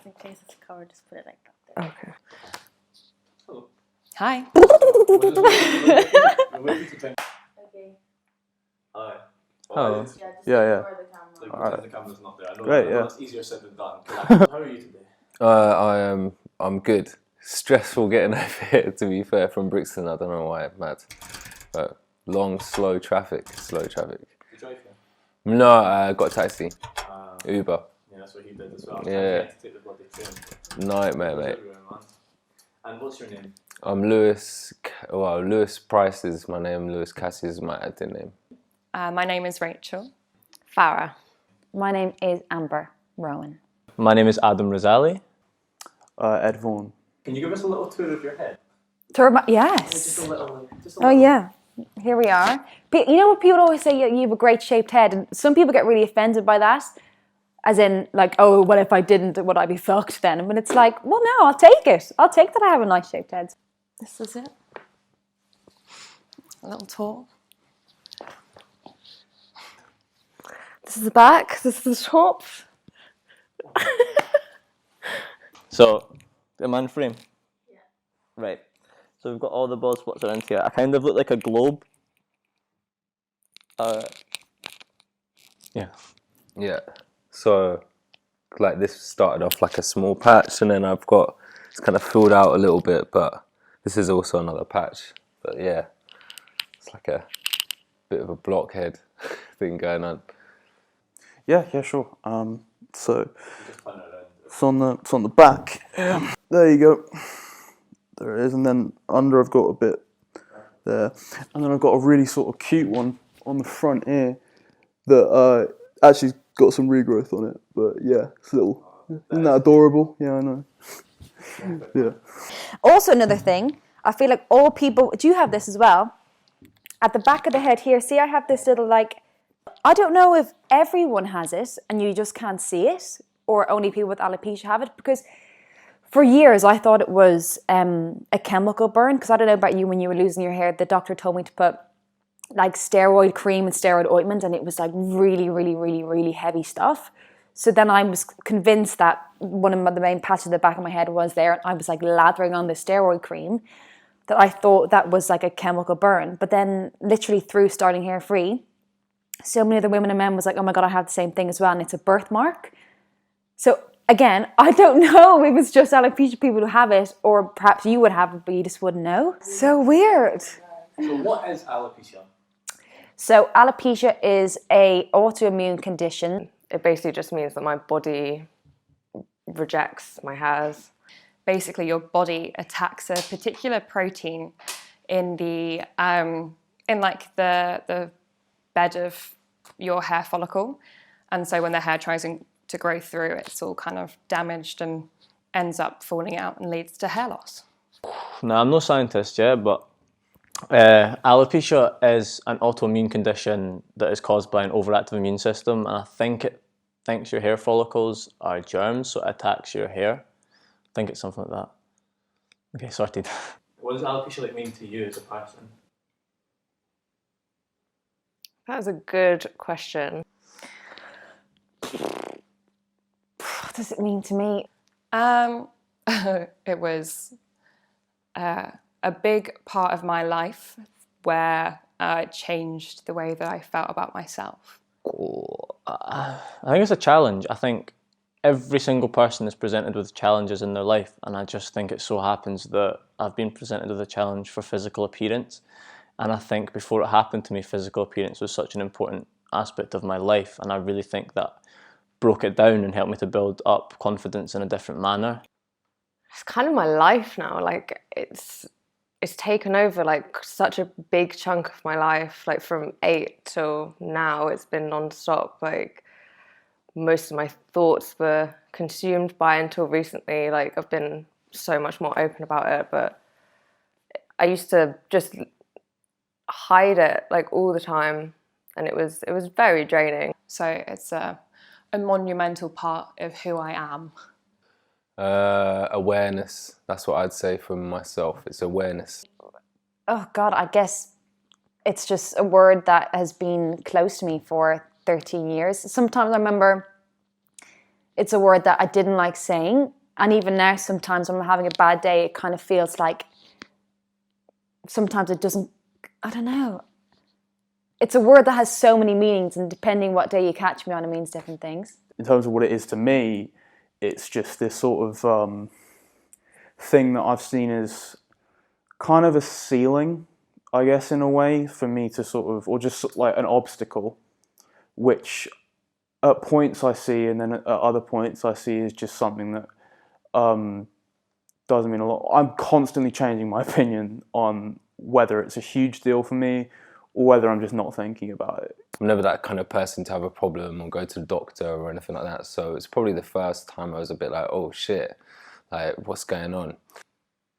in case it's covered, just put it like that. Okay. Hello. Hi. We're waiting to drink. Okay. Hi. Oh. Yeah. Like, Alright. the camera's not there. I know, Great, I know yeah. that's easier said than done. How are you today? I'm good. Stressful getting over here, to be fair, from Brixton. I don't know why, mad. But long, slow traffic. You drive here? No, I got a taxi. Uber. Yeah, that's what he did as well. Yeah. To take the bloody train. Nightmare, mate. Everywhere, man. And what's your name? I'm Lewis. Well, Lewis Price is my name. Lewis Cassie is my acting name. My name is Rachel. Farah. My name is Amber Rowan. My name is Adam Rosali. Ed Vaughan. Can you give us a little tour of your head? Yes. Just a little. Oh yeah. Here we are. You know what people always say? You have a great shaped head, and some people get really offended by that. As in, like, oh, well, if I didn't, would I be fucked then? But it's like, well, no, I'll take it. I'll take that I have a nice shaped head. This is it. A little tour. This is the back. This is the top. So, am I in frame? Yeah. Right. So we've got all the bald spots around here. I kind of look like a globe. Yeah. Yeah. So, like, this started off like a small patch, and then it's kind of filled out a little bit, but this is also another patch. But yeah, it's like a bit of a blockhead thing going on. Yeah, sure. So it's on the back. There you go. There it is, and then under I've got a bit there, and then I've got a really sort of cute one on the front here that actually got some regrowth on it. But yeah, it's a little. Isn't that adorable? Yeah, I know. Yeah. Also, another thing, I feel like all people. Do you have this as well? At the back of the head here, see, I have this little like. I don't know if everyone has it and you just can't see it, or only people with alopecia have it, because for years I thought it was a chemical burn, because I don't know about you, when you were losing your hair, the doctor told me to put like steroid cream and steroid ointment, and it was like really, really, really, really heavy stuff. So then I was convinced that one of the main patches of the back of my head was there, and I was like lathering on the steroid cream, that I thought that was like a chemical burn. But then literally through starting hair free, so many other women and men was like, oh my God, I have the same thing as well, and it's a birthmark. So again, I don't know if it's just alopecia people who have it, or perhaps you would have it, but you just wouldn't know. So weird. So what is alopecia? So alopecia is a autoimmune condition. It basically just means that my body rejects my hairs. Basically, your body attacks a particular protein in the bed of your hair follicle, and so when the hair tries to grow through, it's all kind of damaged and ends up falling out and leads to hair loss. Now, I'm no scientist yet, but alopecia is an autoimmune condition that is caused by an overactive immune system, and I think it thinks your hair follicles are germs, so it attacks your hair. I think it's something like that. Okay, sorted. What does alopecia mean to you as a person? That is a good question. What does it mean to me? It was a big part of my life where it changed the way that I felt about myself. I think it's a challenge. I think every single person is presented with challenges in their life, and I just think it so happens that I've been presented with a challenge for physical appearance. And I think before it happened to me, physical appearance was such an important aspect of my life, and I really think that broke it down and helped me to build up confidence in a different manner. It's kind of my life now. Like it's taken over like such a big chunk of my life. Like from 8 till now, it's been non-stop. Like most of my thoughts were consumed by until recently. Like I've been so much more open about it, but I used to just hide it like all the time, and it was very draining. So it's a monumental part of who I am. Awareness. That's what I'd say for myself. It's awareness. Oh God, I guess it's just a word that has been close to me for 13 years. Sometimes I remember it's a word that I didn't like saying. And even now, sometimes when I'm having a bad day, it kind of feels like sometimes it doesn't, I don't know. It's a word that has so many meanings, and depending what day you catch me on, it means different things. In terms of what it is to me, it's just this sort of thing that I've seen as kind of a ceiling, I guess, in a way, for me to sort of, or just like an obstacle, which at points I see, and then at other points I see is just something that doesn't mean a lot. I'm constantly changing my opinion on whether it's a huge deal for me or whether I'm just not thinking about it. I'm never that kind of person to have a problem or go to the doctor or anything like that. So it's probably the first time I was a bit like, oh shit, like what's going on?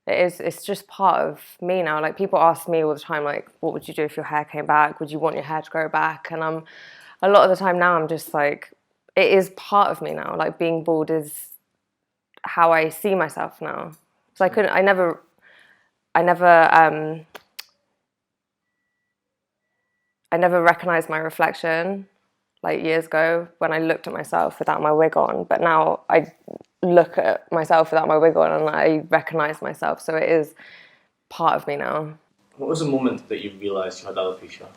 It's just part of me now. Like, people ask me all the time, like, what would you do if your hair came back? Would you want your hair to grow back? And a lot of the time now, I'm just like, it is part of me now. Like, being bald is how I see myself now. So I never recognized my reflection like years ago when I looked at myself without my wig on, but now I look at myself without my wig on and I recognize myself, so it is part of me now. What was the moment that you realised you had alopecia?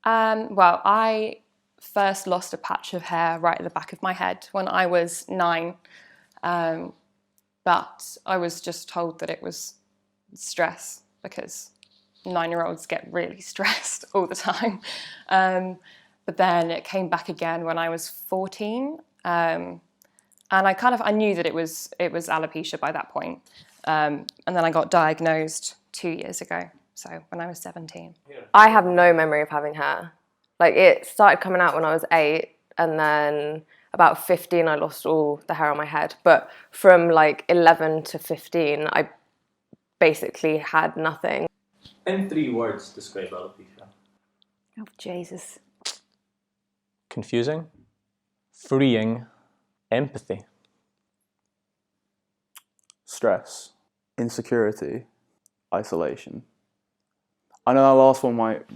Well, I first lost a patch of hair right at the back of my head when I was 9. But I was just told that it was stress, because 9-year-olds get really stressed all the time. But then it came back again when I was 14. And I knew that it was alopecia by that point. And then I got diagnosed 2 years ago, so when I was 17. I have no memory of having hair. Like, it started coming out when I was 8, and then about 15 I lost all the hair on my head. But from like 11 to 15 I basically had nothing. In 3 words, describe alopecia. Oh, Jesus. Confusing, freeing, empathy. Stress, insecurity, isolation. I know that last one might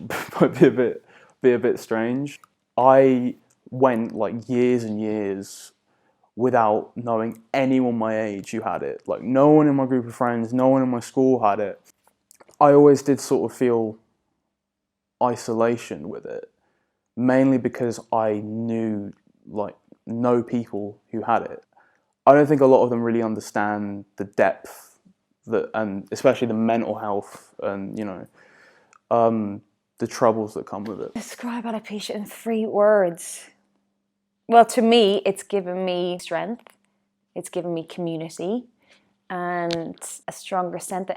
be a bit strange. I went like years and years without knowing anyone my age who had it. Like, no one in my group of friends, no one in my school had it. I always did sort of feel isolation with it, mainly because I know people who had it. I don't think a lot of them really understand the depth and especially the mental health and, the troubles that come with it. Describe alopecia in 3 words. Well, to me, it's given me strength, it's given me community, and a stronger sense of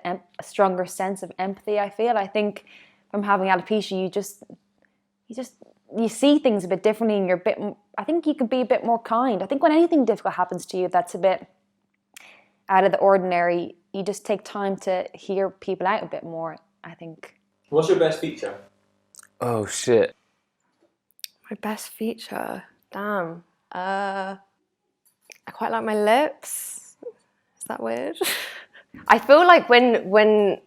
empathy. I think from having alopecia, you see things a bit differently, and I think you can be a bit more kind. I think when anything difficult happens to you that's a bit out of the ordinary, you just take time to hear people out a bit more, I think. What's your best feature? Oh shit. My best feature? Damn. I quite like my lips. Is that weird? I feel like when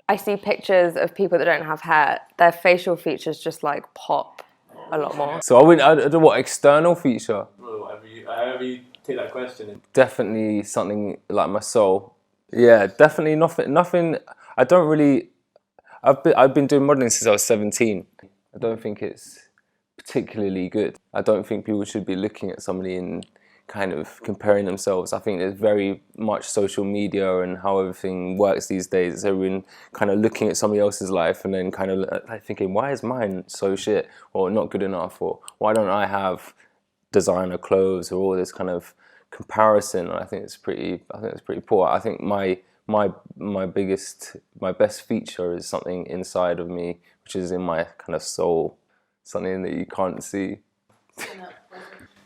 I see pictures of people that don't have hair, their facial features just like pop a lot more. So I don't know what external feature. However you take that question. Definitely something like my soul. Yeah, definitely nothing. I don't really. I've been doing modelling since I was 17. I don't think it's particularly good. I don't think people should be looking at somebody and kind of comparing themselves. I think there's very much social media and how everything works these days. It's everyone kind of looking at somebody else's life and then kind of like thinking, why is mine so shit or not good enough, or why don't I have designer clothes, or all this kind of comparison. I think it's pretty poor. I think my best feature is something inside of me, which is in my kind of soul, something that you can't see.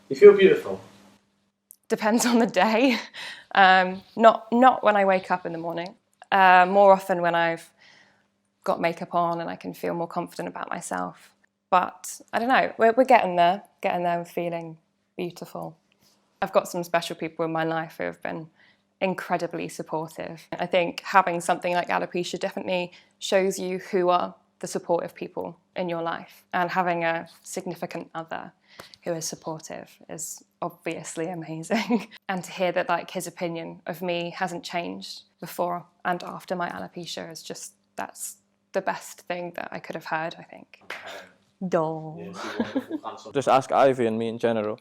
You feel beautiful? Depends on the day. Not when I wake up in the morning. More often when I've got makeup on and I can feel more confident about myself. But I don't know, we're getting there with feeling beautiful. I've got some special people in my life who have been incredibly supportive. I think having something like alopecia definitely shows you who are the supportive people in your life, and having a significant other who is supportive is obviously amazing. And to hear that like his opinion of me hasn't changed before and after my alopecia is just, that's the best thing that I could have heard, I think. Just ask Ivy and me in general.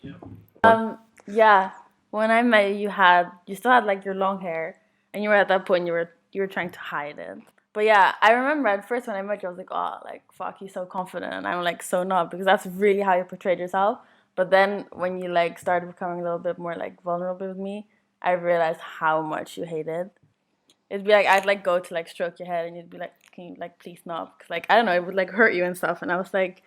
Yeah, when I met you, you still had like your long hair, and you were at that point you were trying to hide it. But yeah, I remember at first when I met you, I was like, oh, like fuck, you're so confident, and I'm like so not, because that's really how you portrayed yourself. But then when you like started becoming a little bit more like vulnerable with me, I realized how much you hated. It'd be like I'd like go to like stroke your head, and you'd be like, can you like please not? Because like I don't know, it would like hurt you and stuff. And I was like,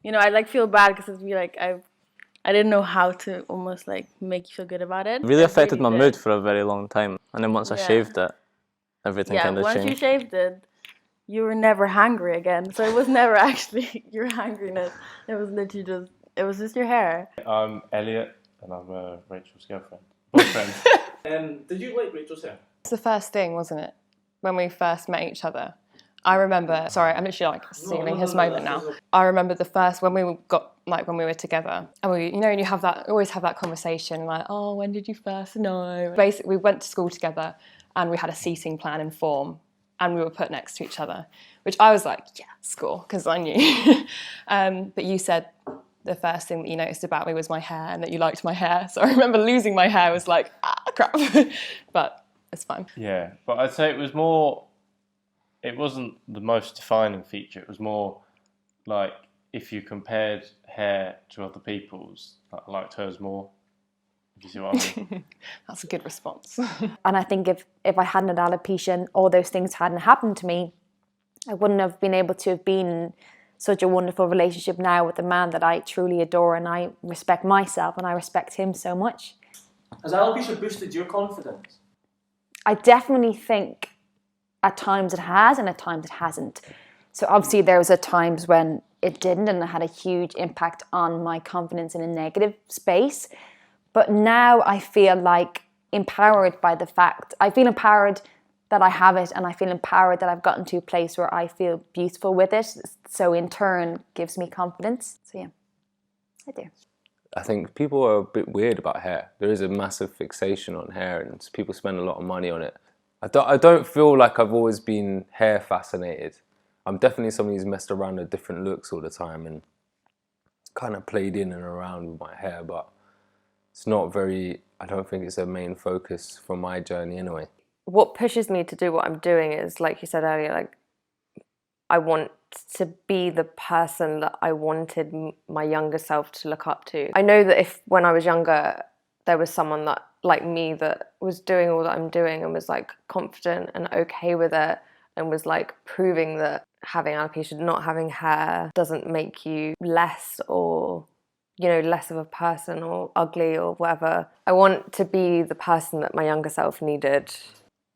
you know, I'd like feel bad because it'd be like I didn't know how to almost like make you feel good about it. It really It affected my did. mood for a very long time. And then once I Yeah. shaved it, everything Yeah, kind of once changed. you shaved it, you were never hangry again. So it was never actually your hangriness. It was literally just your hair. I'm Elliot, and I'm Rachel's boyfriend. Did you like Rachel's hair? It's the first thing, wasn't it? When we first met each other. I remember, sorry, I'm literally like stealing his moment now. I remember the first, when we were together, and we, you know, and you always have that conversation, like, oh, when did you first know? Basically, we went to school together, and we had a seating plan and form, and we were put next to each other, which I was like, yeah, score, because I knew. But you said the first thing that you noticed about me was my hair, and that you liked my hair. So I remember losing my hair was like, crap. But it's fine. Yeah, but I'd say it wasn't the most defining feature. It was more like if you compared hair to other people's, I liked hers more. If you see what I mean. That's a good response. And I think if I hadn't had alopecia and all those things hadn't happened to me, I wouldn't have been able to have been in such a wonderful relationship now with a man that I truly adore, and I respect myself and I respect him so much. Has alopecia boosted your confidence? I definitely think at times it has and at times it hasn't. So obviously there was at times when it didn't, and it had a huge impact on my confidence in a negative space. But now I feel like empowered by the fact, I feel empowered that I have it, and I feel empowered that I've gotten to a place where I feel beautiful with it. So in turn gives me confidence. So yeah, I do. I think people are a bit weird about hair. There is a massive fixation on hair, and people spend a lot of money on it. I don't feel like I've always been hair fascinated. I'm definitely somebody who's messed around with different looks all the time and kind of played in and around with my hair, but it's not very, I don't think it's a main focus for my journey anyway. What pushes me to do what I'm doing is, like you said earlier, like I want to be the person that I wanted my younger self to look up to. I know that if when I was younger there was someone that like me that was doing all that I'm doing and was like confident and okay with it and was like proving that having alopecia, not having hair doesn't make you less or, you know, less of a person or ugly or whatever. I want to be the person that my younger self needed.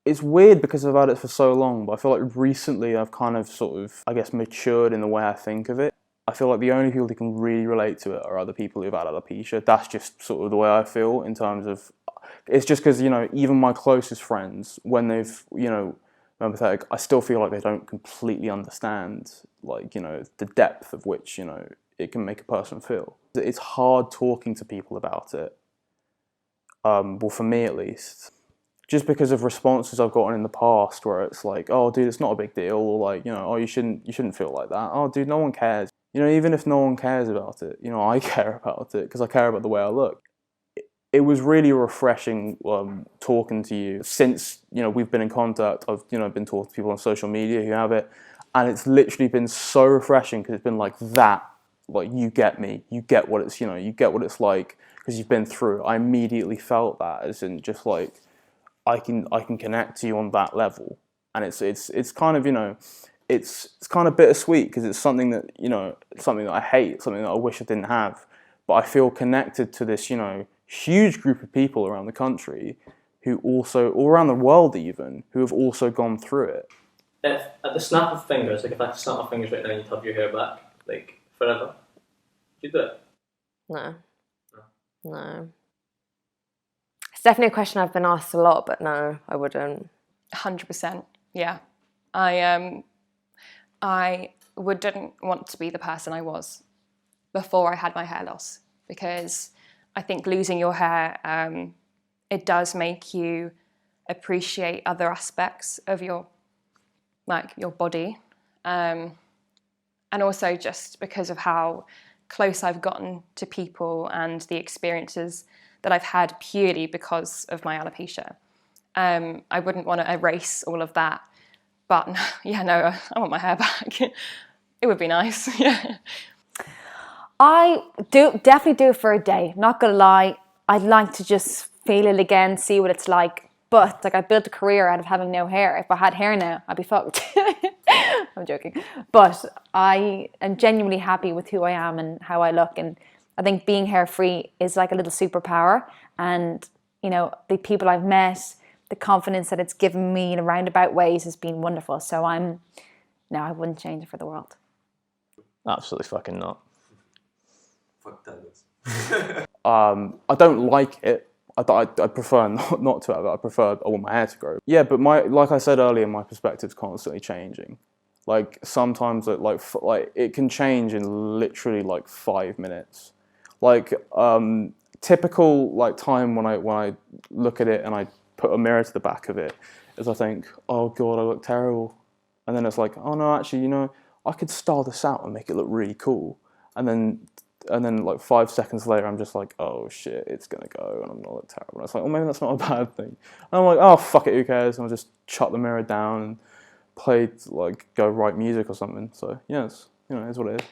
It's weird because I've had it for so long, but I feel like recently I've kind of sort of, I guess, matured in the way I think of it. I feel like the only people who can really relate to it are other people who've had alopecia. That's just sort of the way I feel in terms of, it's just because, you know, even my closest friends, when they've, you know, empathetic, I still feel like they don't completely understand, like, you know, the depth of which, you know, it can make a person feel. It's hard talking to people about it. Well, for me at least. Just because of responses I've gotten in the past where it's like, oh dude, it's not a big deal, or like, you know, oh you shouldn't feel like that. Oh dude, no one cares. You know, even if no one cares about it, you know, I care about it because I care about the way I look. It was really refreshing talking to you. Since, you know, we've been in contact, I've, you know, been talking to people on social media who have it, and it's literally been so refreshing because it's been like that, like you get me, you get what it's, you know, you get what it's like because you've been through it. I immediately felt that, as in just like, I can connect to you on that level, and it's kind of, you know, it's kind of bittersweet because it's something that, you know, something that I hate, something that I wish I didn't have, but I feel connected to this, you know, huge group of people around the country who also, or around the world even, who have also gone through it. If at the snap of fingers, like if I could snap my fingers right now and you'd have your hair back, like forever, would you do it? No. It's definitely a question I've been asked a lot, but no, I wouldn't. 100%, yeah. I wouldn't want to be the person I was before I had my hair loss. because I think losing your hair, it does make you appreciate other aspects of your body. And also just because of how close I've gotten to people and the experiences that I've had purely because of my alopecia. I wouldn't want to erase all of that, but yeah, no, I want my hair back. It would be nice, yeah. I definitely do it for a day. Not gonna lie, I'd like to just feel it again, see what it's like. But like, I built a career out of having no hair. If I had hair now, I'd be fucked. I'm joking. But I am genuinely happy with who I am and how I look. And I think being hair free is like a little superpower. And you know, the people I've met, the confidence that it's given me in a roundabout ways has been wonderful. So I wouldn't change it for the world. Absolutely fucking not. Fuck Douglas. I don't like it. I prefer not to have it. I want my hair to grow. Yeah, but like I said earlier, my perspective's constantly changing. Like sometimes it can change in literally like 5 minutes. Like typical like time when I look at it and I put a mirror to the back of it is I think, oh god, I look terrible. And then it's like, oh no, actually, you know, I could style this out and make it look really cool. And then like 5 seconds later, I'm just like, oh shit, it's gonna go and I'm gonna look terrible. And it's like, oh, maybe that's not a bad thing. And I'm like, oh fuck it, who cares? And I'll just chuck the mirror down and go write music or something. So yes, you know, it's what it is.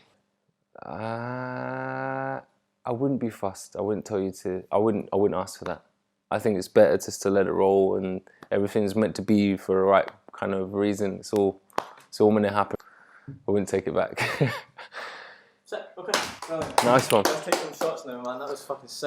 I wouldn't be fussed. I wouldn't tell you to. I wouldn't ask for that. I think it's better just to let it roll, and everything's meant to be for the right kind of reason. It's all meant to happen. I wouldn't take it back. Okay. Nice one. Let's take some shots now, man. That was fucking sick.